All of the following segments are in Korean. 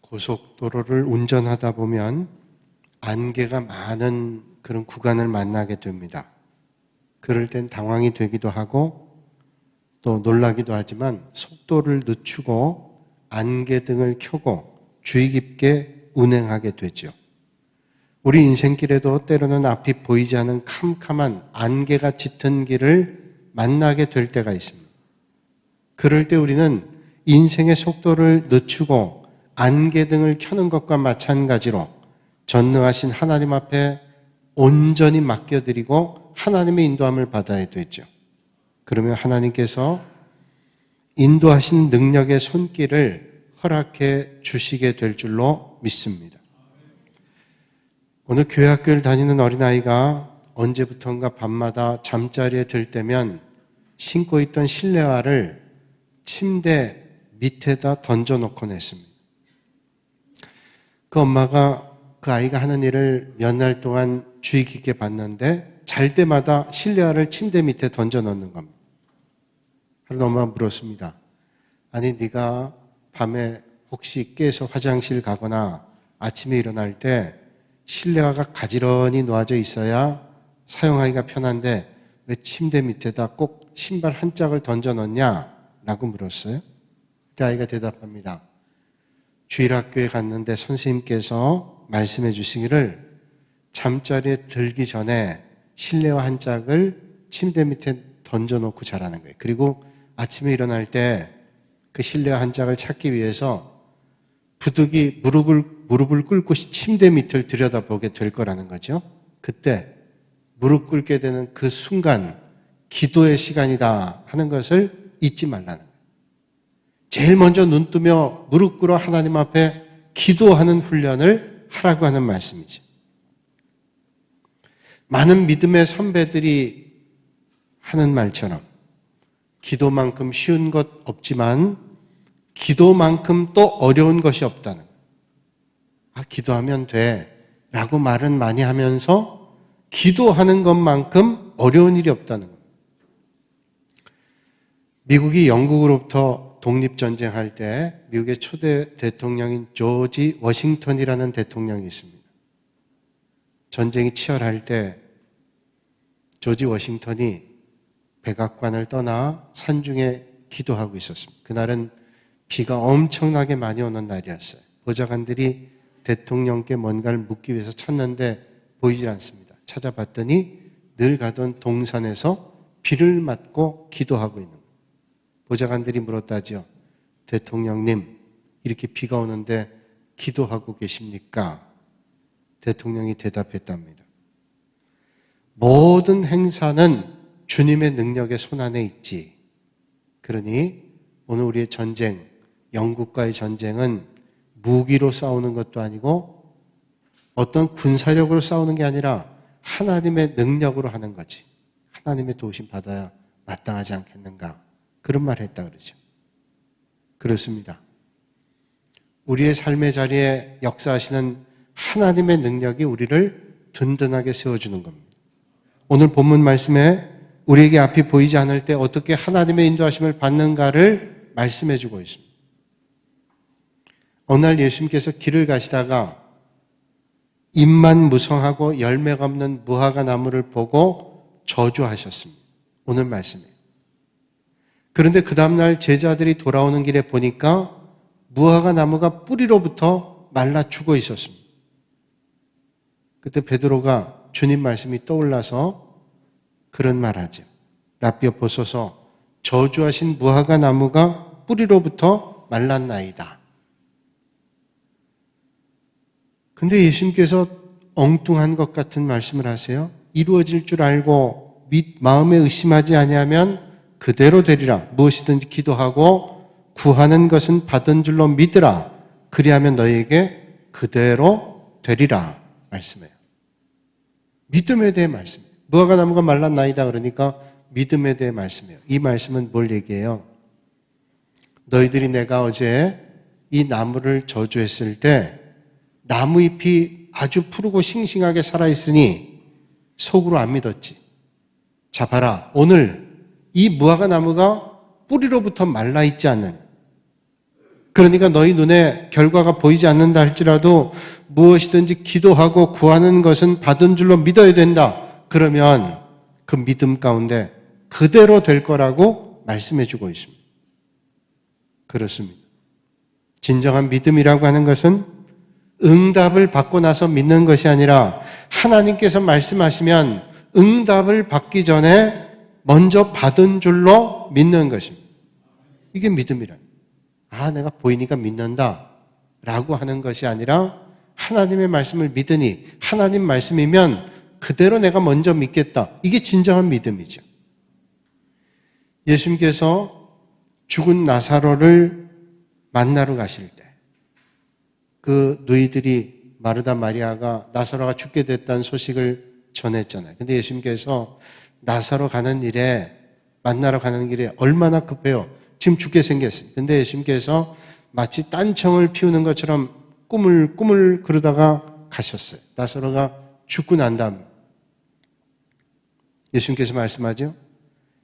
고속도로를 운전하다 보면 안개가 많은 그런 구간을 만나게 됩니다. 그럴 땐 당황이 되기도 하고 또 놀라기도 하지만 속도를 늦추고 안개등을 켜고 주의 깊게 운행하게 되죠. 우리 인생길에도 때로는 앞이 보이지 않는 캄캄한 안개가 짙은 길을 만나게 될 때가 있습니다. 그럴 때 우리는 인생의 속도를 늦추고 안개등을 켜는 것과 마찬가지로 전능하신 하나님 앞에 온전히 맡겨드리고 하나님의 인도함을 받아야 되죠. 그러면 하나님께서 인도하신 능력의 손길을 허락해 주시게 될 줄로 믿습니다. 오늘 교회 학교를 다니는 어린아이가 언제부턴가 밤마다 잠자리에 들 때면 신고 있던 실내화를 침대 밑에다 던져놓곤 했습니다. 그 엄마가 그 아이가 하는 일을 몇 날 동안 주의 깊게 봤는데 잘 때마다 실내화를 침대 밑에 던져놓는 겁니다. 그래서 엄마가 물었습니다. 아니 네가 밤에 혹시 깨서 화장실 가거나 아침에 일어날 때 실내화가 가지런히 놓아져 있어야 사용하기가 편한데 왜 침대 밑에다 꼭 신발 한 짝을 던져놓냐? 라고 물었어요. 그때 아이가 대답합니다. 주일학교에 갔는데 선생님께서 말씀해 주시기를 잠자리에 들기 전에 실내화 한 짝을 침대 밑에 던져놓고 자라는 거예요. 그리고 아침에 일어날 때 그 실내화 한 짝을 찾기 위해서 부득이 무릎을 꿇고 침대 밑을 들여다보게 될 거라는 거죠. 그때 무릎 꿇게 되는 그 순간 기도의 시간이다 하는 것을 잊지 말라는 거예요. 제일 먼저 눈 뜨며 무릎 꿇어 하나님 앞에 기도하는 훈련을 하라고 하는 말씀이죠. 많은 믿음의 선배들이 하는 말처럼 기도만큼 쉬운 것 없지만 기도만큼 또 어려운 것이 없다는 거예요. 기도하면 돼 라고 말은 많이 하면서 기도하는 것만큼 어려운 일이 없다는 거예요. 미국이 영국으로부터 독립전쟁할 때 미국의 초대 대통령인 조지 워싱턴이라는 대통령이 있습니다. 전쟁이 치열할 때 조지 워싱턴이 백악관을 떠나 산중에 기도하고 있었습니다. 그날은 비가 엄청나게 많이 오는 날이었어요. 보좌관들이 대통령께 뭔가를 묻기 위해서 찾는데 보이질 않습니다. 찾아봤더니 늘 가던 동산에서 비를 맞고 기도하고 있는 거예요. 보좌관들이 물었다죠. 대통령님, 이렇게 비가 오는데 기도하고 계십니까? 대통령이 대답했답니다. 모든 행사는 주님의 능력의 손안에 있지. 그러니 오늘 우리의 전쟁, 영국과의 전쟁은 무기로 싸우는 것도 아니고 어떤 군사력으로 싸우는 게 아니라 하나님의 능력으로 하는 거지. 하나님의 도우심 받아야 마땅하지 않겠는가. 그런 말 했다 그러죠. 그렇습니다. 우리의 삶의 자리에 역사하시는 하나님의 능력이 우리를 든든하게 세워주는 겁니다. 오늘 본문 말씀에 우리에게 앞이 보이지 않을 때 어떻게 하나님의 인도하심을 받는가를 말씀해 주고 있습니다. 어느 날 예수님께서 길을 가시다가 잎만 무성하고 열매가 없는 무화과 나무를 보고 저주하셨습니다. 오늘 말씀이에요. 그런데 그 다음날 제자들이 돌아오는 길에 보니까 무화과 나무가 뿌리로부터 말라 죽어 있었습니다. 그때 베드로가 주님 말씀이 떠올라서 그런 말하죠. 라삐어 보소서 저주하신 무화과 나무가 뿌리로부터 말랐나이다. 근데 예수님께서 엉뚱한 것 같은 말씀을 하세요. 이루어질 줄 알고 마음에 의심하지 아니하면 그대로 되리라. 무엇이든지 기도하고 구하는 것은 받은 줄로 믿으라. 그리하면 너희에게 그대로 되리라. 말씀해요. 믿음에 대해 말씀해요. 무화과 나무가 말랐나이다 그러니까 믿음에 대해 말씀해요. 이 말씀은 뭘 얘기해요? 너희들이 내가 어제 이 나무를 저주했을 때 나무 잎이 아주 푸르고 싱싱하게 살아있으니 속으로 안 믿었지. 자 봐라. 오늘 이 무화과 나무가 뿌리로부터 말라있지 않는 그러니까 너희 눈에 결과가 보이지 않는다 할지라도 무엇이든지 기도하고 구하는 것은 받은 줄로 믿어야 된다. 그러면 그 믿음 가운데 그대로 될 거라고 말씀해 주고 있습니다. 그렇습니다. 진정한 믿음이라고 하는 것은 응답을 받고 나서 믿는 것이 아니라 하나님께서 말씀하시면 응답을 받기 전에 먼저 받은 줄로 믿는 것입니다. 이게 믿음이라. 내가 보이니까 믿는다 라고 하는 것이 아니라 하나님의 말씀을 믿으니 하나님 말씀이면 그대로 내가 먼저 믿겠다. 이게 진정한 믿음이죠. 예수님께서 죽은 나사로를 만나러 가실 때 그 누이들이 마르다 마리아가 나사로가 죽게 됐다는 소식을 전했잖아요. 근데 예수님께서 나사로 가는 일에 만나러 가는 길에 얼마나 급해요. 지금 죽게 생겼어요. 근데 예수님께서 마치 딴청을 피우는 것처럼 꿈을 그러다가 가셨어요. 나사로가 죽고 난 다음 예수님께서 말씀하죠.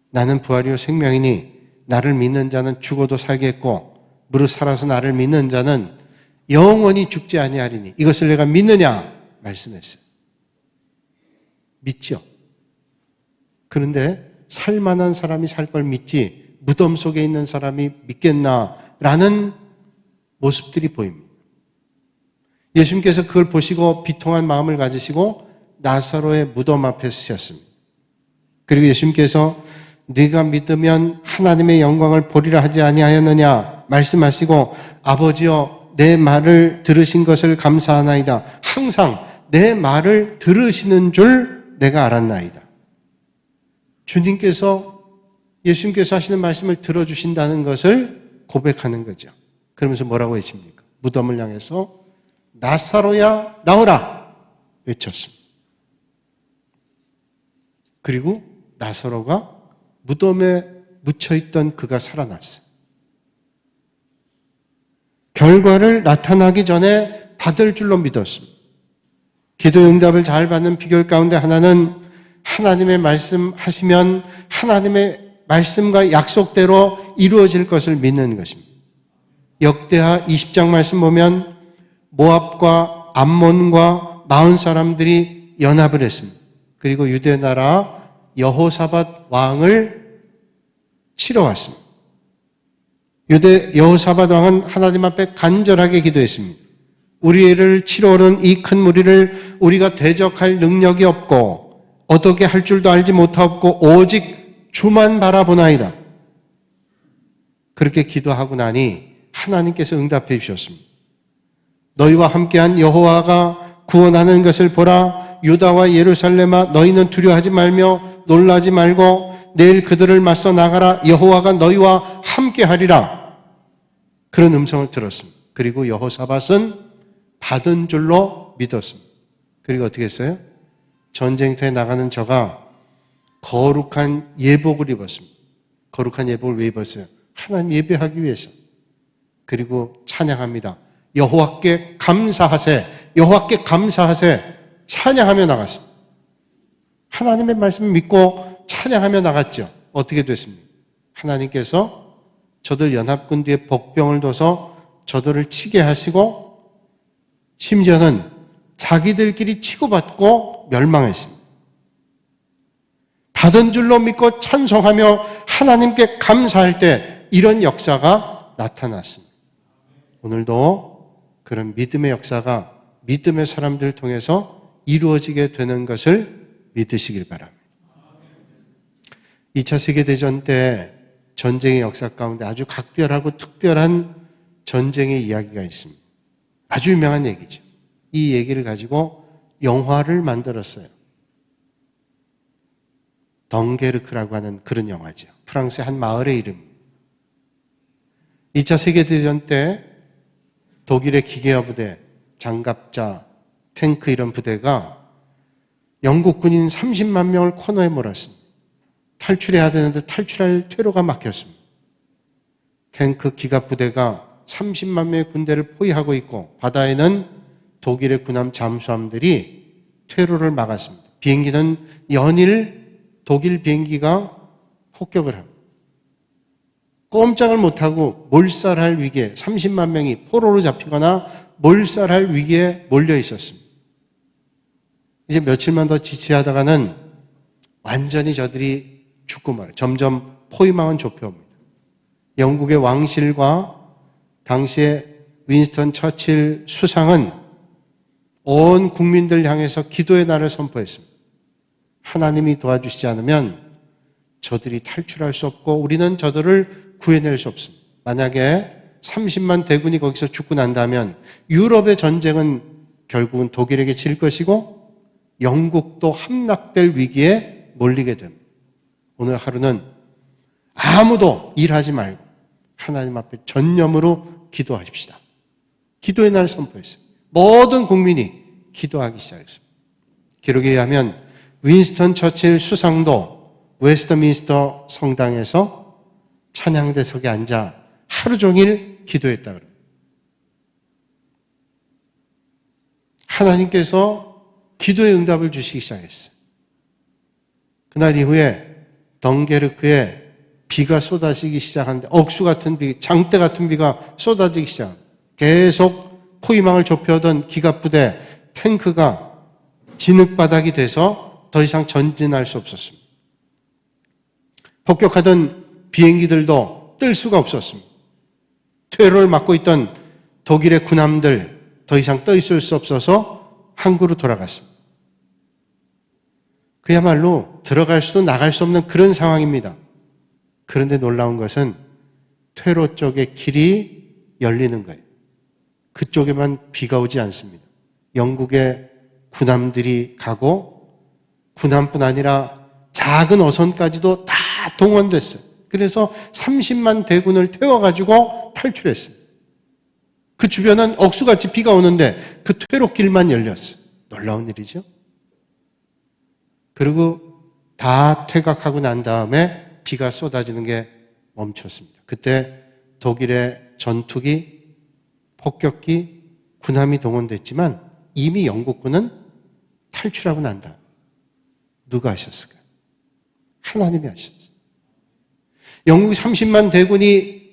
나는 부활이요 생명이니 나를 믿는 자는 죽어도 살겠고 무릇 살아서 나를 믿는 자는 영원히 죽지 아니하리니 이것을 내가 믿느냐 말씀했어요. 믿죠. 그런데 살만한 사람이 살 걸 믿지 무덤 속에 있는 사람이 믿겠나라는 모습들이 보입니다. 예수님께서 그걸 보시고 비통한 마음을 가지시고 나사로의 무덤 앞에 서셨습니다. 그리고 예수님께서 네가 믿으면 하나님의 영광을 보리라 하지 아니하였느냐 말씀하시고 아버지여 내 말을 들으신 것을 감사하나이다. 항상 내 말을 들으시는 줄 내가 알았나이다. 주님께서 예수님께서 하시는 말씀을 들어주신다는 것을 고백하는 거죠. 그러면서 뭐라고 외칩니까? 무덤을 향해서 나사로야 나오라 외쳤습니다. 그리고 나사로가 무덤에 묻혀있던 그가 살아났어요. 결과를 나타나기 전에 받을 줄로 믿었습니다. 기도 응답을 잘 받는 비결 가운데 하나는 하나님의 말씀하시면 하나님의 말씀과 약속대로 이루어질 것을 믿는 것입니다. 역대하 20장 말씀 보면 모압과 암몬과 마온 사람들이 연합을 했습니다. 그리고 유대 나라 여호사밧 왕을 치러 왔습니다. 유대 여호사밧 왕은 하나님 앞에 간절하게 기도했습니다. 우리를 치러 오는 이 큰 무리를 우리가 대적할 능력이 없고 어떻게 할 줄도 알지 못하고 오직 주만 바라보나이다. 그렇게 기도하고 나니 하나님께서 응답해 주셨습니다. 너희와 함께한 여호와가 구원하는 것을 보라. 유다와 예루살렘아 너희는 두려워하지 말며 놀라지 말고 내일 그들을 맞서 나가라. 여호와가 너희와 함께하리라. 그런 음성을 들었습니다. 그리고 여호사밧은 받은 줄로 믿었습니다. 그리고 어떻게 했어요? 전쟁터에 나가는 저가 거룩한 예복을 입었습니다. 거룩한 예복을 왜 입었어요? 하나님 예배하기 위해서. 그리고 찬양합니다. 여호와께 감사하세. 여호와께 감사하세. 찬양하며 나갔습니다. 하나님의 말씀을 믿고 찬양하며 나갔죠. 어떻게 됐습니까? 하나님께서 저들 연합군 뒤에 복병을 둬서 저들을 치게 하시고 심지어는 자기들끼리 치고받고 멸망했습니다. 받은 줄로 믿고 찬송하며 하나님께 감사할 때 이런 역사가 나타났습니다. 오늘도 그런 믿음의 역사가 믿음의 사람들을 통해서 이루어지게 되는 것을 믿으시길 바랍니다. 2차 세계대전 때 전쟁의 역사 가운데 아주 각별하고 특별한 전쟁의 이야기가 있습니다. 아주 유명한 얘기죠. 이 얘기를 가지고 영화를 만들었어요. 덩게르크라고 하는 그런 영화죠. 프랑스의 한 마을의 이름. 2차 세계대전 때 독일의 기계화 부대, 장갑차, 탱크 이런 부대가 영국 군인 30만 명을 코너에 몰았습니다. 탈출해야 되는데 탈출할 퇴로가 막혔습니다. 탱크 기갑 부대가 30만 명의 군대를 포위하고 있고 바다에는 독일의 군함 잠수함들이 퇴로를 막았습니다. 비행기는 연일 독일 비행기가 폭격을 합니다. 꼼짝을 못하고 몰살할 위기에 30만 명이 포로로 잡히거나 몰살할 위기에 몰려 있었습니다. 이제 며칠만 더 지체하다가는 완전히 저들이 죽고 말아요. 점점 포위망은 좁혀옵니다. 영국의 왕실과 당시에 윈스턴 처칠 수상은 온 국민들 향해서 기도의 날을 선포했습니다. 하나님이 도와주시지 않으면 저들이 탈출할 수 없고 우리는 저들을 구해낼 수 없습니다. 만약에 30만 대군이 거기서 죽고 난다면 유럽의 전쟁은 결국은 독일에게 질 것이고 영국도 함락될 위기에 몰리게 됩니다. 오늘 하루는 아무도 일하지 말고 하나님 앞에 전념으로 기도하십시다. 기도의 날을 선포했어요. 모든 국민이 기도하기 시작했습니다. 기록에 의하면 윈스턴 처칠 수상도 웨스트민스터 성당에서 찬양대석에 앉아 하루 종일 기도했다 그래요. 하나님께서 기도의 응답을 주시기 시작했어요. 그날 이후에 덩게르크에 비가 쏟아지기 시작하는데 억수 같은 비, 장대 같은 비가 쏟아지기 시작합니다. 계속 포위망을 좁혀오던 기갑부대 탱크가 진흙바닥이 돼서 더 이상 전진할 수 없었습니다. 폭격하던 비행기들도 뜰 수가 없었습니다. 퇴로를 막고 있던 독일의 군함들 더 이상 떠 있을 수 없어서 항구로 돌아갔습니다. 그야말로 들어갈 수도 나갈 수 없는 그런 상황입니다. 그런데 놀라운 것은 퇴로 쪽에 길이 열리는 거예요. 그쪽에만 비가 오지 않습니다. 영국의 군함들이 가고 군함뿐 아니라 작은 어선까지도 다 동원됐어요. 그래서 30만 대군을 태워가지고 탈출했습니다. 그 주변은 억수같이 비가 오는데 그 퇴로길만 열렸어요. 놀라운 일이죠. 그리고 다 퇴각하고 난 다음에 비가 쏟아지는 게 멈췄습니다. 그때 독일의 전투기, 폭격기, 군함이 동원됐지만 이미 영국군은 탈출하고 난 다음 누가 하셨을까요? 하나님이 하셨어요. 영국 30만 대군이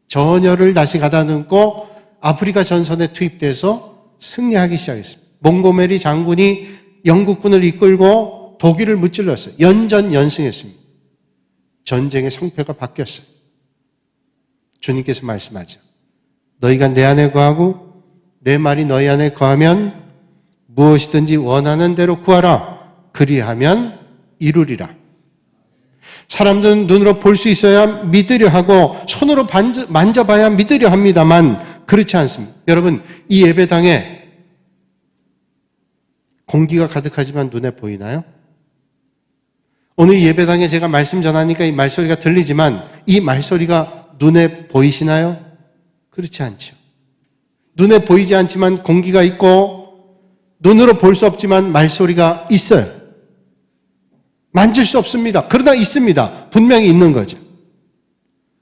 전열을 다시 가다듬고 아프리카 전선에 투입돼서 승리하기 시작했습니다. 몽고메리 장군이 영국군을 이끌고 독일을 무찔렀어요. 연전연승했습니다. 전쟁의 성패가 바뀌었어요. 주님께서 말씀하죠. 너희가 내 안에 거하고 내 말이 너희 안에 거하면 무엇이든지 원하는 대로 구하라. 그리하면 이루리라. 사람들은 눈으로 볼 수 있어야 믿으려 하고 손으로 만져봐야 믿으려 합니다만 그렇지 않습니다. 여러분, 이 예배당에 공기가 가득하지만 눈에 보이나요? 오늘 예배당에 제가 말씀 전하니까 이 말소리가 들리지만 이 말소리가 눈에 보이시나요? 그렇지 않죠. 눈에 보이지 않지만 공기가 있고 눈으로 볼 수 없지만 말소리가 있어요. 만질 수 없습니다. 그러나 있습니다. 분명히 있는 거죠.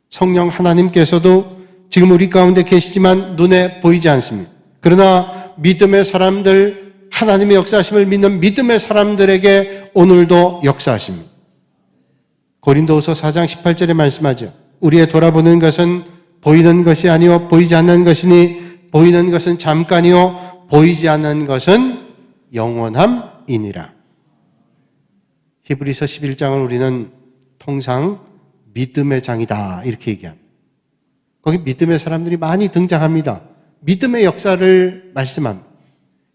성령 하나님께서도 지금 우리 가운데 계시지만 눈에 보이지 않습니다. 그러나 믿음의 사람들, 하나님의 역사하심을 믿는 믿음의 사람들에게 오늘도 역사하십니다. 고린도후서 4장 18절에 말씀하죠. 우리의 돌아보는 것은 보이는 것이 아니요 보이지 않는 것이니 보이는 것은 잠깐이요 보이지 않는 것은 영원함이니라. 히브리서 11장을 우리는 통상 믿음의 장이다 이렇게 얘기합니다. 거기 믿음의 사람들이 많이 등장합니다. 믿음의 역사를 말씀합니다.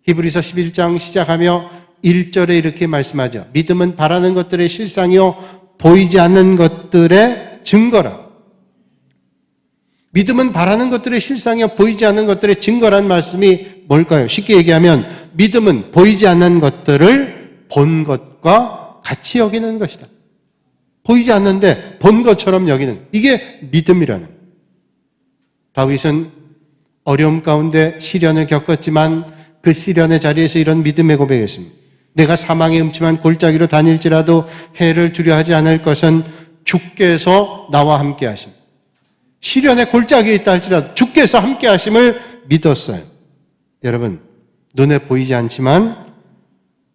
히브리서 11장 시작하며 1절에 이렇게 말씀하죠. 믿음은 바라는 것들의 실상이요 보이지 않는 것들의 증거라. 믿음은 바라는 것들의 실상이요 보이지 않는 것들의 증거란 말씀이 뭘까요? 쉽게 얘기하면 믿음은 보이지 않는 것들을 본 것과 같이 여기는 것이다. 보이지 않는데 본 것처럼 여기는, 이게 믿음이라는 거예요. 다윗은 어려움 가운데 시련을 겪었지만 그 시련의 자리에서 이런 믿음의 고백했습니다. 내가 사망의 음침한 골짜기로 다닐지라도 해를 두려워하지 않을 것은 주께서 나와 함께 하십니다. 시련의 골짜기에 있다 할지라도 주께서 함께 하심을 믿었어요. 여러분, 눈에 보이지 않지만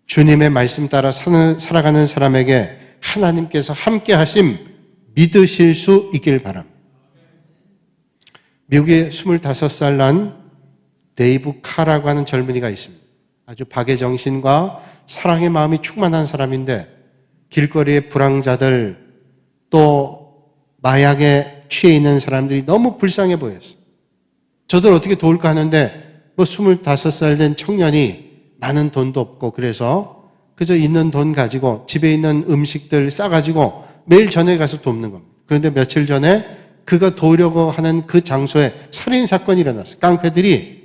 주님의 말씀 따라 살아가는 사람에게 하나님께서 함께 하심 믿으실 수 있길 바랍니다. 미국에 25살 난 데이브 카라고 하는 젊은이가 있습니다. 아주 박의 정신과 사랑의 마음이 충만한 사람인데 길거리의 불황자들 또 마약에 취해 있는 사람들이 너무 불쌍해 보였어요. 저들 어떻게 도울까 하는데 25살 된 청년이 많은 돈도 없고 그래서 그저 있는 돈 가지고 집에 있는 음식들 싸가지고 매일 저녁에 가서 돕는 겁니다. 그런데 며칠 전에 그가 도우려고 하는 그 장소에 살인사건이 일어났어요. 깡패들이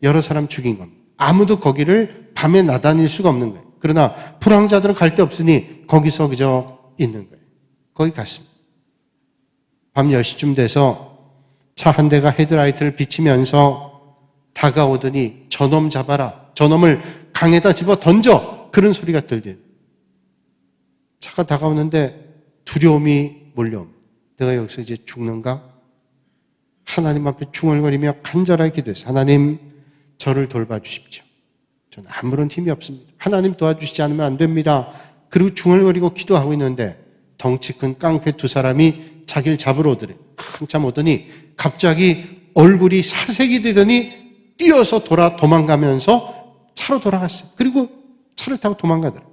여러 사람 죽인 겁니다. 아무도 거기를 밤에 나다닐 수가 없는 거예요. 그러나 불황자들은 갈 데 없으니 거기서 그저 있는 거예요. 거기 갔습니다. 밤 10시쯤 돼서 차 한 대가 헤드라이트를 비치면서 다가오더니 저놈 잡아라. 저놈을 강에다 집어 던져. 그런 소리가 들려요. 차가 다가오는데 두려움이 몰려옵니다. 내가 여기서 이제 죽는가? 하나님 앞에 중얼거리며 간절하게 기도했어요. 하나님, 저를 돌봐주십시오. 저는 아무런 힘이 없습니다. 하나님 도와주시지 않으면 안 됩니다. 그리고 중얼거리고 기도하고 있는데 덩치 큰 깡패 두 사람이 자기를 잡으러 오더래. 한참 오더니 갑자기 얼굴이 사색이 되더니 뛰어서 도망가면서 차로 돌아갔어요. 그리고 차를 타고 도망가더라.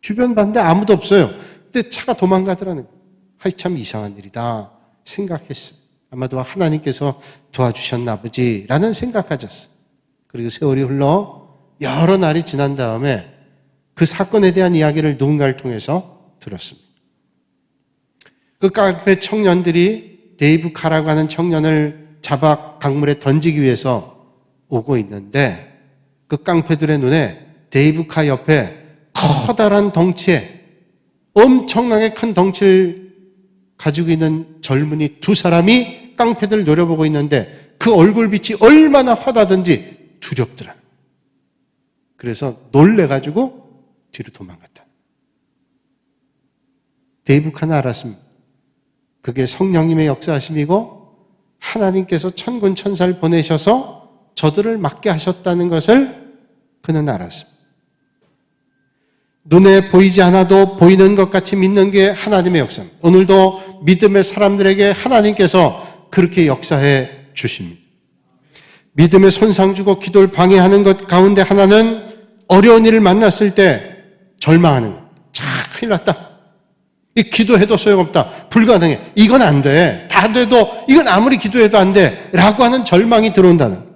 주변 봤는데 아무도 없어요. 근데 차가 도망가더라는 거예요. 하이, 참 이상한 일이다 생각했어요. 아마도 하나님께서 도와주셨나 보지라는 생각 가졌어요. 그리고 세월이 흘러 여러 날이 지난 다음에 그 사건에 대한 이야기를 누군가를 통해서 들었습니다. 그 깡패 청년들이 데이브 카라고 하는 청년을 잡아 강물에 던지기 위해서 오고 있는데 그 깡패들의 눈에 데이브 카 옆에 커다란 덩치에 엄청나게 큰 덩치를 가지고 있는 젊은이 두 사람이 깡패들을 노려보고 있는데 그 얼굴빛이 얼마나 화다든지 두렵더라. 그래서 놀래가지고 뒤로 도망갔다. 데이브 카는 알았습니다. 그게 성령님의 역사하심이고 하나님께서 천군 천사를 보내셔서 저들을 막게 하셨다는 것을 그는 알았습니다. 눈에 보이지 않아도 보이는 것 같이 믿는 게 하나님의 역사입니다. 오늘도 믿음의 사람들에게 하나님께서 그렇게 역사해 주십니다. 믿음에 손상 주고 기도를 방해하는 것 가운데 하나는 어려운 일을 만났을 때 절망하는 것. 자, 큰일 났다. 이 기도해도 소용없다. 불가능해. 이건 안 돼. 다 돼도 이건 아무리 기도해도 안 돼. 라고 하는 절망이 들어온다는 것.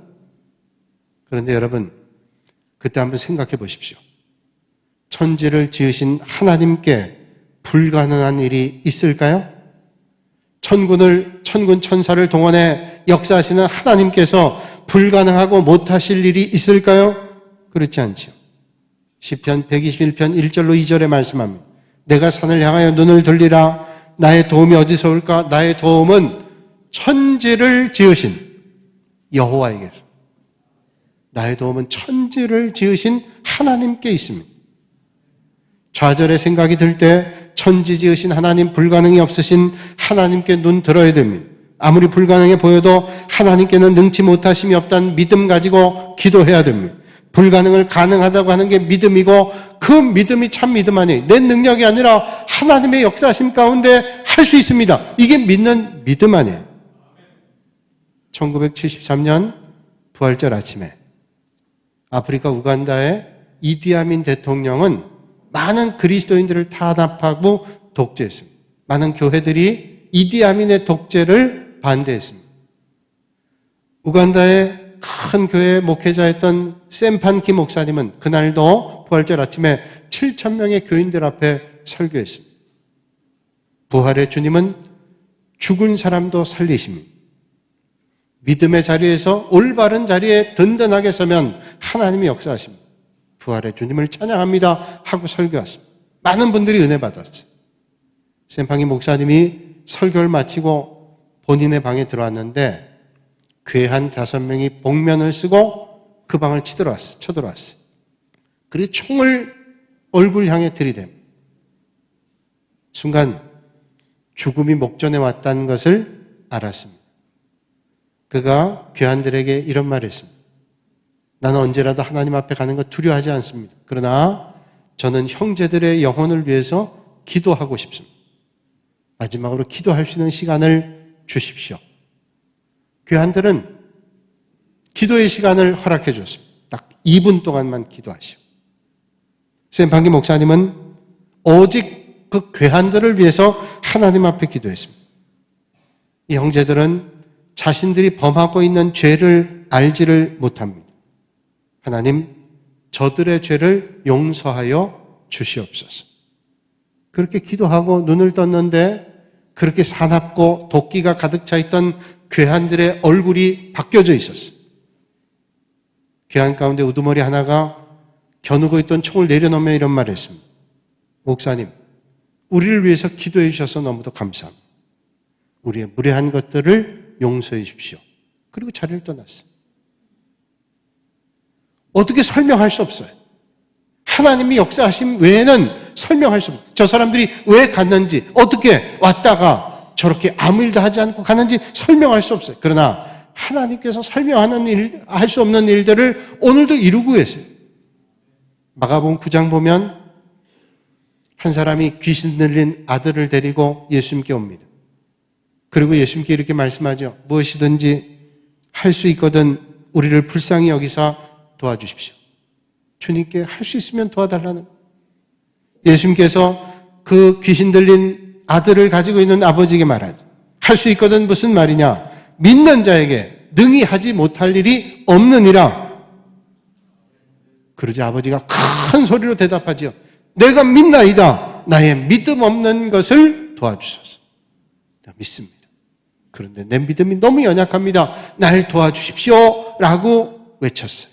그런데 여러분, 그때 한번 생각해 보십시오. 천지를 지으신 하나님께 불가능한 일이 있을까요? 천군 천사를 동원해 역사하시는 하나님께서 불가능하고 못하실 일이 있을까요? 그렇지 않죠. 시편 121편 1절로 2절에 말씀합니다. 내가 산을 향하여 눈을 돌리라. 나의 도움이 어디서 올까? 나의 도움은 천지를 지으신 여호와에게서. 나의 도움은 천지를 지으신 하나님께 있습니다. 좌절의 생각이 들 때 천지 지으신 하나님, 불가능이 없으신 하나님께 눈 들어야 됩니다. 아무리 불가능해 보여도 하나님께는 능치 못하심이 없다는 믿음 가지고 기도해야 됩니다. 불가능을 가능하다고 하는 게 믿음이고 그 믿음이 참 믿음 아니에요. 내 능력이 아니라 하나님의 역사하심 가운데 할 수 있습니다. 이게 믿는 믿음 아니에요. 1973년 부활절 아침에 아프리카 우간다의 이디아민 대통령은 많은 그리스도인들을 탄압하고 독재했습니다. 많은 교회들이 이디아민의 독재를 반대했습니다. 우간다의 큰 교회 목회자였던 샘판키 목사님은 그날도 부활절 아침에 7,000명의 교인들 앞에 설교했습니다. 부활의 주님은 죽은 사람도 살리십니다. 믿음의 자리에서 올바른 자리에 든든하게 서면 하나님이 역사하십니다. 부활의 주님을 찬양합니다 하고 설교했습니다. 많은 분들이 은혜 받았어요. 샘팡이 목사님이 설교를 마치고 본인의 방에 들어왔는데 괴한 5명이 복면을 쓰고 그 방을 쳐들어왔어요. 그리고 총을 얼굴 향해 들이댑니다. 순간 죽음이 목전에 왔다는 것을 알았습니다. 그가 괴한들에게 이런 말을 했습니다. 나는 언제라도 하나님 앞에 가는 것 두려워하지 않습니다. 그러나 저는 형제들의 영혼을 위해서 기도하고 싶습니다. 마지막으로 기도할 수 있는 시간을 주십시오. 교환들은 기도의 시간을 허락해 줬습니다. 딱 2분 동안만 기도하시오. 샘판기 목사님은 오직 그 괴한들을 위해서 하나님 앞에 기도했습니다. 이 형제들은 자신들이 범하고 있는 죄를 알지를 못합니다. 하나님, 저들의 죄를 용서하여 주시옵소서. 그렇게 기도하고 눈을 떴는데 그렇게 사납고 도끼가 가득 차 있던 괴한들의 얼굴이 바뀌어져 있었어요. 괴한 가운데 우두머리 하나가 겨누고 있던 총을 내려놓으며 이런 말을 했습니다. 목사님, 우리를 위해서 기도해 주셔서 너무도 감사합니다. 우리의 무례한 것들을 용서해 주십시오. 그리고 자리를 떠났어요. 어떻게 설명할 수 없어요. 하나님이 역사하심 외에는 설명할 수 없어요. 저 사람들이 왜 갔는지, 어떻게 왔다가 저렇게 아무 일도 하지 않고 가는지 설명할 수 없어요. 그러나 하나님께서 설명하는 일, 할 수 없는 일들을 오늘도 이루고 계세요. 마가복음 9장 보면 한 사람이 귀신 들린 아들을 데리고 예수님께 옵니다. 그리고 예수님께 이렇게 말씀하죠. 무엇이든지 할 수 있거든 우리를 불쌍히 여기사 도와주십시오. 주님께 할 수 있으면 도와달라는. 예수님께서 그 귀신 들린 아들을 가지고 있는 아버지에게 말하죠. 할 수 있거든 무슨 말이냐? 믿는 자에게 능히 하지 못할 일이 없느니라. 그러자 아버지가 큰 소리로 대답하지요. 내가 믿나이다. 나의 믿음 없는 것을 도와주소서. 나 믿습니다. 그런데 내 믿음이 너무 연약합니다. 날 도와주십시오. 라고 외쳤어요.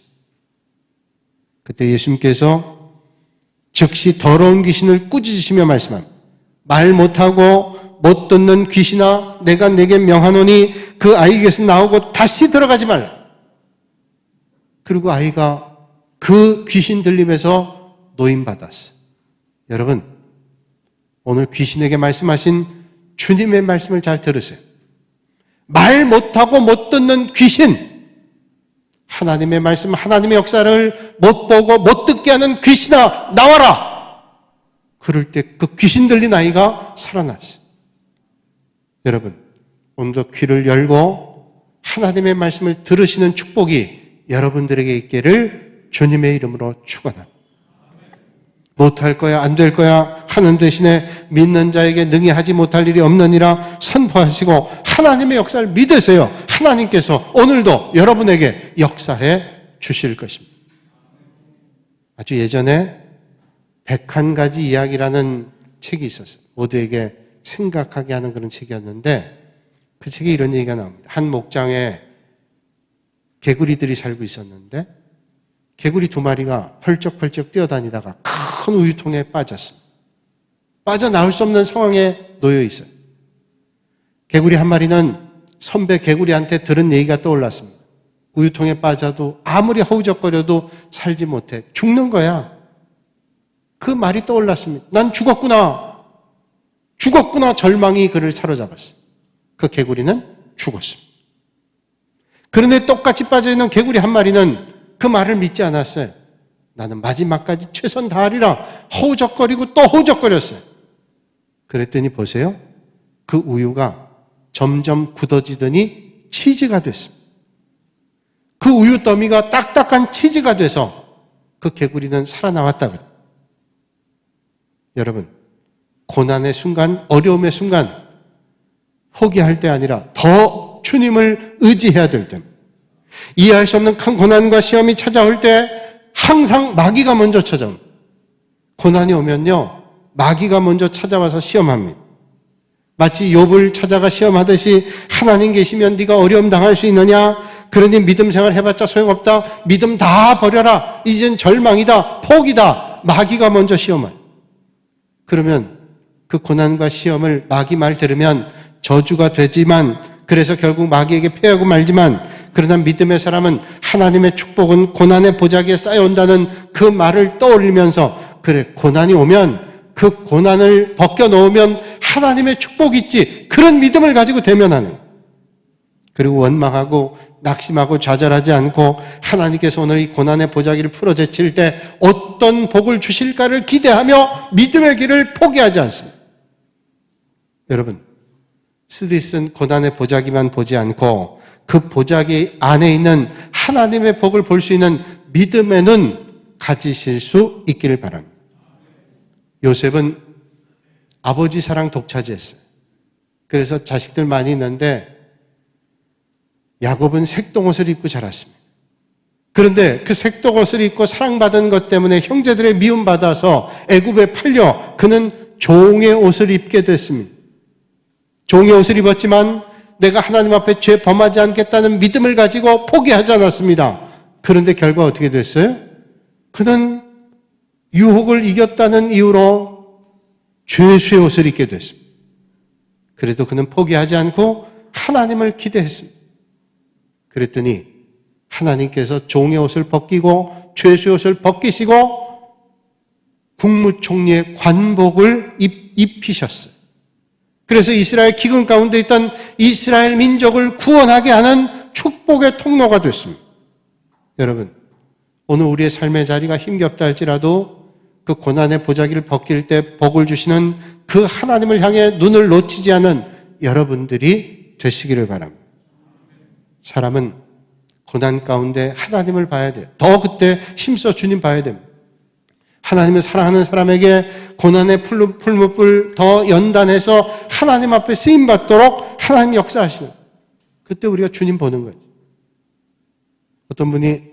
그때 예수님께서 즉시 더러운 귀신을 꾸짖으시며 말씀합니다. 말 못하고 못 듣는 귀신아, 내가 내게 명하노니 그 아이에게서 나오고 다시 들어가지 말라. 그리고 아이가 그 귀신 들림에서 노임받았어요. 여러분, 오늘 귀신에게 말씀하신 주님의 말씀을 잘 들으세요. 말 못하고 못 듣는 귀신, 하나님의 말씀, 하나님의 역사를 못 보고 못 듣게 하는 귀신아, 나와라! 그럴 때 그 귀신 들린 아이가 살아났어요. 여러분, 오늘도 귀를 열고 하나님의 말씀을 들으시는 축복이 여러분들에게 있기를 주님의 이름으로 축원합니다. 못할 거야, 안 될 거야 하는 대신에 믿는 자에게 능히 하지 못할 일이 없느니라 선포하시고 하나님의 역사를 믿으세요. 하나님께서 오늘도 여러분에게 역사해 주실 것입니다. 아주 예전에 101가지 이야기라는 책이 있었어요. 모두에게 생각하게 하는 그런 책이었는데 그 책에 이런 얘기가 나옵니다. 한 목장에 개구리들이 살고 있었는데 개구리 2마리가 펄쩍펄쩍 뛰어다니다가 큰 우유통에 빠졌습니다. 빠져나올 수 없는 상황에 놓여 있어요. 개구리 한 마리는 선배 개구리한테 들은 얘기가 떠올랐습니다. 우유통에 빠져도 아무리 허우적거려도 살지 못해. 죽는 거야. 그 말이 떠올랐습니다. 난 죽었구나. 죽었구나. 절망이 그를 사로잡았어요. 그 개구리는 죽었습니다. 그런데 똑같이 빠져있는 개구리 한 마리는 그 말을 믿지 않았어요. 나는 마지막까지 최선 다하리라. 허우적거리고 또 허우적거렸어요. 그랬더니 보세요. 그 우유가 점점 굳어지더니 치즈가 됐습니다. 그 우유 더미가 딱딱한 치즈가 돼서 그 개구리는 살아나왔다 그래요. 여러분, 고난의 순간, 어려움의 순간 포기할 때 아니라 더 주님을 의지해야 될 때입니다. 이해할 수 없는 큰 고난과 시험이 찾아올 때 항상 마귀가 먼저 찾아옵니다. 고난이 오면요, 마귀가 먼저 찾아와서 시험합니다. 마치 욥을 찾아가 시험하듯이 하나님 계시면 네가 어려움 당할 수 있느냐? 그러니 믿음 생활 해봤자 소용없다. 믿음 다 버려라. 이젠 절망이다. 포기다. 마귀가 먼저 시험해요. 그러면 그 고난과 시험을 마귀 말 들으면 저주가 되지만 그래서 결국 마귀에게 패하고 말지만 그러나 믿음의 사람은 하나님의 축복은 고난의 보자기에 쌓여온다는 그 말을 떠올리면서 그래, 고난이 오면 그 고난을 벗겨놓으면 하나님의 축복이 있지. 그런 믿음을 가지고 대면하는. 그리고 원망하고 낙심하고 좌절하지 않고 하나님께서 오늘 이 고난의 보자기를 풀어 제칠 때 어떤 복을 주실까를 기대하며 믿음의 길을 포기하지 않습니다. 여러분, 스디슨 고난의 보자기만 보지 않고 그 보자기 안에 있는 하나님의 복을 볼 수 있는 믿음의 눈 가지실 수 있기를 바랍니다. 요셉은 아버지 사랑 독차지했어요. 그래서 자식들 많이 있는데 야곱은 색동옷을 입고 자랐습니다. 그런데 그 색동옷을 입고 사랑받은 것 때문에 형제들의 미움받아서 애굽에 팔려 그는 종의 옷을 입게 됐습니다. 종의 옷을 입었지만 내가 하나님 앞에 죄 범하지 않겠다는 믿음을 가지고 포기하지 않았습니다. 그런데 결과 어떻게 됐어요? 그는 유혹을 이겼다는 이유로 죄수의 옷을 입게 됐습니다. 그래도 그는 포기하지 않고 하나님을 기대했습니다. 그랬더니 하나님께서 종의 옷을 벗기고 죄수의 옷을 벗기시고 국무총리의 관복을 입히셨어요. 그래서 이스라엘 기근 가운데 있던 이스라엘 민족을 구원하게 하는 축복의 통로가 됐습니다. 여러분, 오늘 우리의 삶의 자리가 힘겹다 할지라도 그 고난의 보자기를 벗길 때 복을 주시는 그 하나님을 향해 눈을 놓치지 않은 여러분들이 되시기를 바랍니다. 사람은 고난 가운데 하나님을 봐야 돼요. 더 그때 힘써 주님 봐야 됩니다. 하나님을 사랑하는 사람에게 고난의 풀무불 더 연단해서 하나님 앞에 쓰임받도록 하나님이 역사하시는, 그때 우리가 주님 보는 거죠. 어떤 분이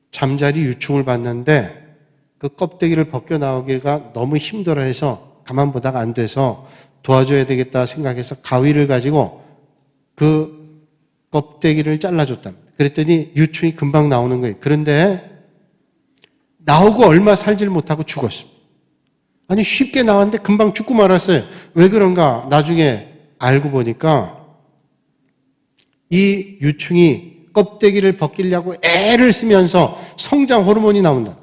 잠자리 유충을 봤는데 그 껍데기를 벗겨 나오기가 너무 힘들어해서 가만 보다가 안 돼서 도와줘야 되겠다 생각해서 가위를 가지고 그 껍데기를 잘라줬답니다. 그랬더니 유충이 금방 나오는 거예요. 그런데 나오고 얼마 살질 못하고 죽었습니다. 아니, 쉽게 나왔는데 금방 죽고 말았어요. 왜 그런가? 나중에 알고 보니까 이 유충이 껍데기를 벗기려고 애를 쓰면서 성장 호르몬이 나온다.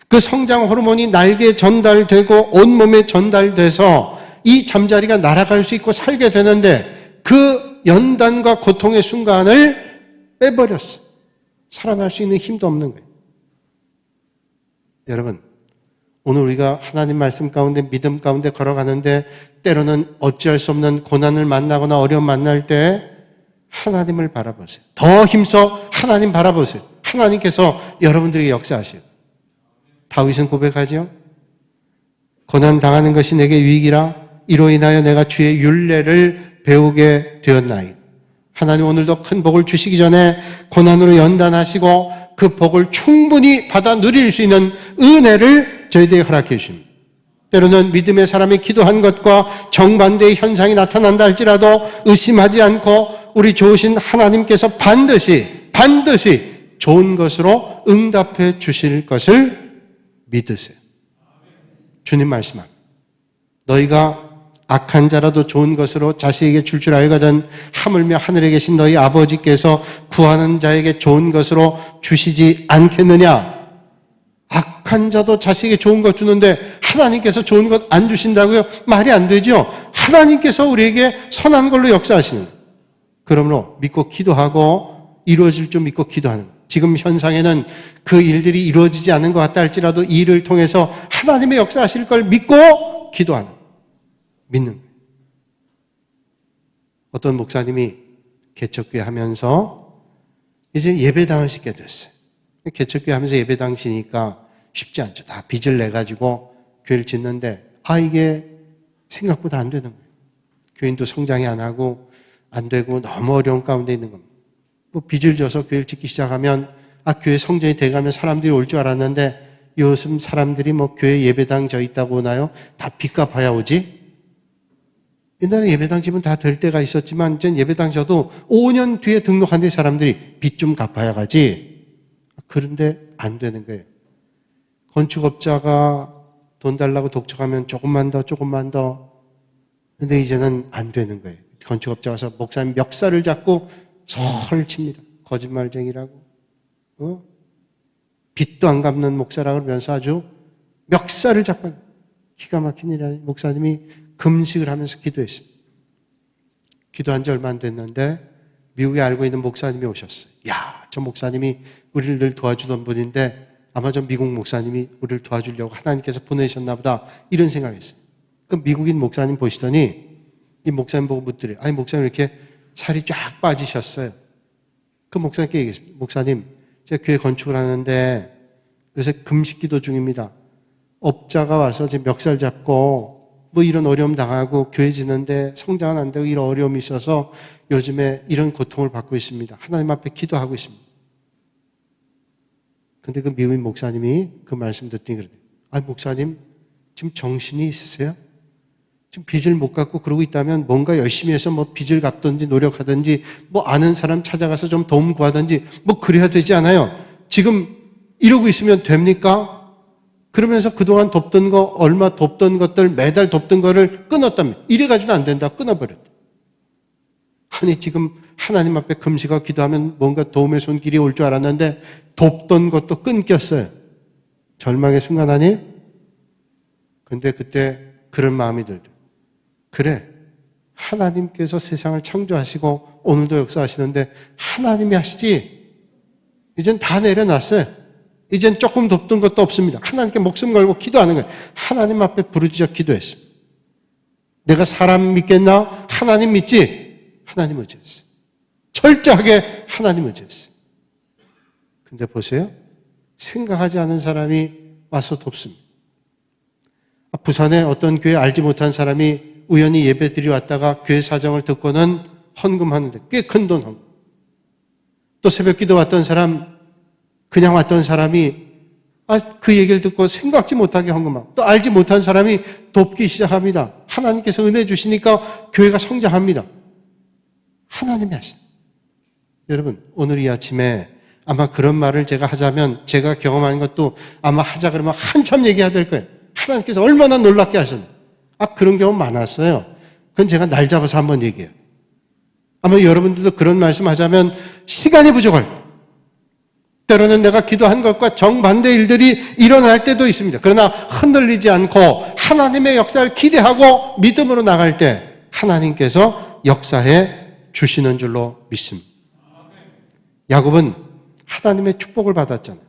그 성장 호르몬이 날개에 전달되고 온몸에 전달돼서 이 잠자리가 날아갈 수 있고 살게 되는데 그 연단과 고통의 순간을 빼버렸어. 살아날 수 있는 힘도 없는 거예요. 여러분, 오늘 우리가 하나님 말씀 가운데 믿음 가운데 걸어가는데 때로는 어찌할 수 없는 고난을 만나거나 어려움 만날 때 하나님을 바라보세요. 더 힘써 하나님 바라보세요. 하나님께서 여러분들에게 역사하세요. 다윗은 고백하죠. 고난 당하는 것이 내게 유익이라 이로 인하여 내가 주의 율례를 배우게 되었나이다. 하나님 오늘도 큰 복을 주시기 전에 고난으로 연단하시고 그 복을 충분히 받아 누릴 수 있는 은혜를 저희들에게 허락해 주십니다. 때로는 믿음의 사람이 기도한 것과 정반대의 현상이 나타난다 할지라도 의심하지 않고 우리 좋으신 하나님께서 반드시 좋은 것으로 응답해 주실 것을 믿으세요. 주님 말씀합니다. 너희가 악한 자라도 좋은 것으로 자식에게 줄 알거든 하물며 하늘에 계신 너희 아버지께서 구하는 자에게 좋은 것으로 주시지 않겠느냐. 악한 자도 자식에게 좋은 것 주는데 하나님께서 좋은 것 안 주신다고요? 말이 안 되죠. 하나님께서 우리에게 선한 걸로 역사하시는 거예요. 그러므로 믿고 기도하고 이루어질 줄 믿고 기도하는 거예요. 지금 현상에는 그 일들이 이루어지지 않은 것 같다 할지라도 이 일을 통해서 하나님의 역사하실 걸 믿고 기도하는 거예요. 믿는 거예요. 어떤 목사님이 개척교회 하면서 이제 예배당을 짓게 됐어요. 개척교회 하면서 예배당 지니까 쉽지 않죠. 다 빚을 내가지고 교회를 짓는데 이게 생각보다 안 되는 거예요. 교인도 성장이 안 하고 안 되고 너무 어려운 가운데 있는 겁니다. 빚을 져서 교회를 짓기 시작하면 교회 성전이 돼가면 사람들이 올 줄 알았는데 요즘 사람들이 교회 예배당 져 있다고 오나요? 다 빚 갚아야 오지? 옛날에 예배당 집은 다 될 때가 있었지만 이제 예배당 져도 5년 뒤에 등록한 데 사람들이 빚 좀 갚아야 가지. 그런데 안 되는 거예요. 건축업자가 돈 달라고 독촉하면 조금만 더. 근데 이제는 안 되는 거예요. 건축업자 와서 목사님 멱살을 잡고 설을 칩니다. 거짓말쟁이라고. 빚도 안 갚는 목사라고 그러면서 아주 멱살을 잡고 기가 막힌 일이 아니에요. 목사님이 금식을 하면서 기도했습니다. 기도한 지 얼마 안 됐는데 미국에 알고 있는 목사님이 오셨어요. 저 목사님이 우리를 늘 도와주던 분인데 아마 저 미국 목사님이 우리를 도와주려고 하나님께서 보내셨나 보다 이런 생각했어요. 그 미국인 목사님 보시더니 이 목사님 보고 묻더래요. 목사님 이렇게 살이 쫙 빠지셨어요. 그 목사님께 얘기했습니다. 목사님, 제가 교회 건축을 하는데 요새 금식기도 중입니다. 업자가 와서 제 멱살 잡고 뭐 이런 어려움 당하고 교회 지는데 성장은 안 되고 이런 어려움이 있어서 요즘에 이런 고통을 받고 있습니다. 하나님 앞에 기도하고 있습니다. 근데 그 미국인 목사님이 그 말씀 듣더니 그래요. 아, 목사님, 지금 정신이 있으세요? 지금 빚을 못 갚고 그러고 있다면 뭔가 열심히 해서 뭐 빚을 갚든지 노력하든지 뭐 아는 사람 찾아가서 좀 도움 구하든지 뭐 그래야 되지 않아요? 지금 이러고 있으면 됩니까? 그러면서 그동안 돕던 거, 얼마 돕던 것들, 매달 돕던 거를 끊었다면 이래가지고는 안 된다. 끊어버렸다. 아니, 지금 하나님 앞에 금식하고 기도하면 뭔가 도움의 손길이 올 줄 알았는데 돕던 것도 끊겼어요. 절망의 순간 아니에요? 근데 그때 그런 마음이 들죠. 그래, 하나님께서 세상을 창조하시고 오늘도 역사하시는데 하나님이 하시지. 이젠 다 내려놨어요. 이젠 조금 돕던 것도 없습니다. 하나님께 목숨 걸고 기도하는 거예요. 하나님 앞에 부르짖어 기도했습니다. 내가 사람 믿겠나? 하나님 믿지? 하나님 의지했어요. 철저하게 하나님 의지했어요. 근데 보세요. 생각하지 않은 사람이 와서 돕습니다. 부산에 어떤 교회 알지 못한 사람이 우연히 예배드리 왔다가 교회 사정을 듣고는 헌금하는데 꽤 큰 돈 헌금. 또 새벽 기도 왔던 사람, 그냥 왔던 사람이 그 얘기를 듣고 생각지 못하게 헌금하고 또 알지 못한 사람이 돕기 시작합니다. 하나님께서 은혜 주시니까 교회가 성장합니다. 하나님이 하신다. 여러분, 오늘 이 아침에 아마 그런 말을 제가 하자면 제가 경험한 것도 아마 하자 그러면 한참 얘기해야 될 거예요. 하나님께서 얼마나 놀랍게 하셨나. 그런 경험 많았어요. 그건 제가 날 잡아서 한번 얘기해요. 아마 여러분들도 그런 말씀 하자면 시간이 부족할 거예요. 때로는 내가 기도한 것과 정반대 일들이 일어날 때도 있습니다. 그러나 흔들리지 않고 하나님의 역사를 기대하고 믿음으로 나갈 때 하나님께서 역사해 주시는 줄로 믿습니다. 야곱은 하나님의 축복을 받았잖아요.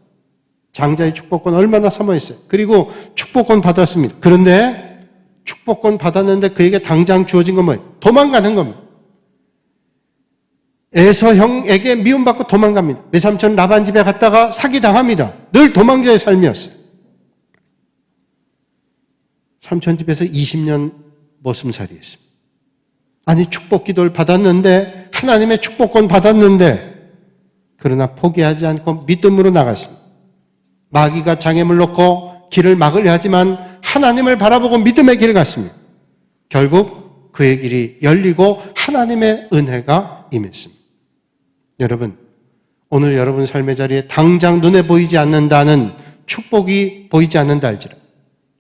장자의 축복권 얼마나 사모했어요. 그리고 축복권 받았습니다. 그런데 축복권 받았는데 그에게 당장 주어진 건 뭐예요? 도망가는 겁니다. 에서 형에게 미움받고 도망갑니다. 외삼촌 라반 집에 갔다가 사기당합니다. 늘 도망자의 삶이었어요. 삼촌 집에서 20년 머슴살이 했습니다. 아니, 축복 기도를 받았는데, 하나님의 축복권 받았는데, 그러나 포기하지 않고 믿음으로 나갔습니다. 마귀가 장애물 놓고 길을 막으려 하지만 하나님을 바라보고 믿음의 길을 갔습니다. 결국 그의 길이 열리고 하나님의 은혜가 임했습니다. 여러분, 오늘 여러분 삶의 자리에 당장 눈에 보이지 않는다는 축복이 보이지 않는다 할지라도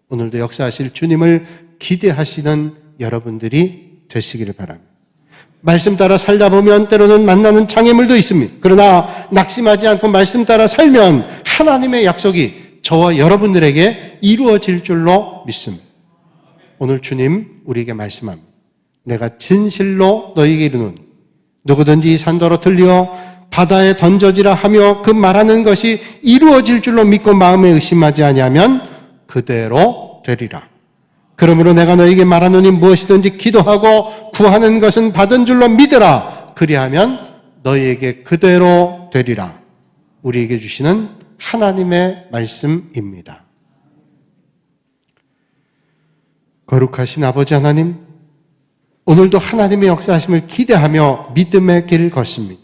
오늘도 역사하실 주님을 기대하시는 여러분들이 되시기를 바랍니다. 말씀 따라 살다 보면 때로는 만나는 장애물도 있습니다. 그러나 낙심하지 않고 말씀 따라 살면 하나님의 약속이 저와 여러분들에게 이루어질 줄로 믿습니다. 오늘 주님 우리에게 말씀합니다. 내가 진실로 너희에게 이르노니 누구든지 이 산더러 들려 바다에 던져지라 하며 그 말하는 것이 이루어질 줄로 믿고 마음에 의심하지 아니하면 그대로 되리라. 그러므로 내가 너에게 말하노니 무엇이든지 기도하고 구하는 것은 받은 줄로 믿으라. 그리하면 너희에게 그대로 되리라. 우리에게 주시는 하나님의 말씀입니다. 거룩하신 아버지 하나님, 오늘도 하나님의 역사하심을 기대하며 믿음의 길을 걷습니다.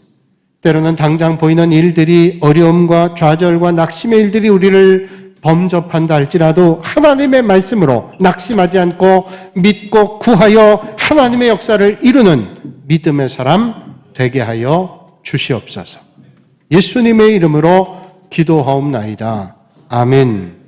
때로는 당장 보이는 일들이 어려움과 좌절과 낙심의 일들이 우리를 범접한다 할지라도 하나님의 말씀으로 낙심하지 않고 믿고 구하여 하나님의 역사를 이루는 믿음의 사람 되게 하여 주시옵소서. 예수님의 이름으로 기도하옵나이다. 아멘.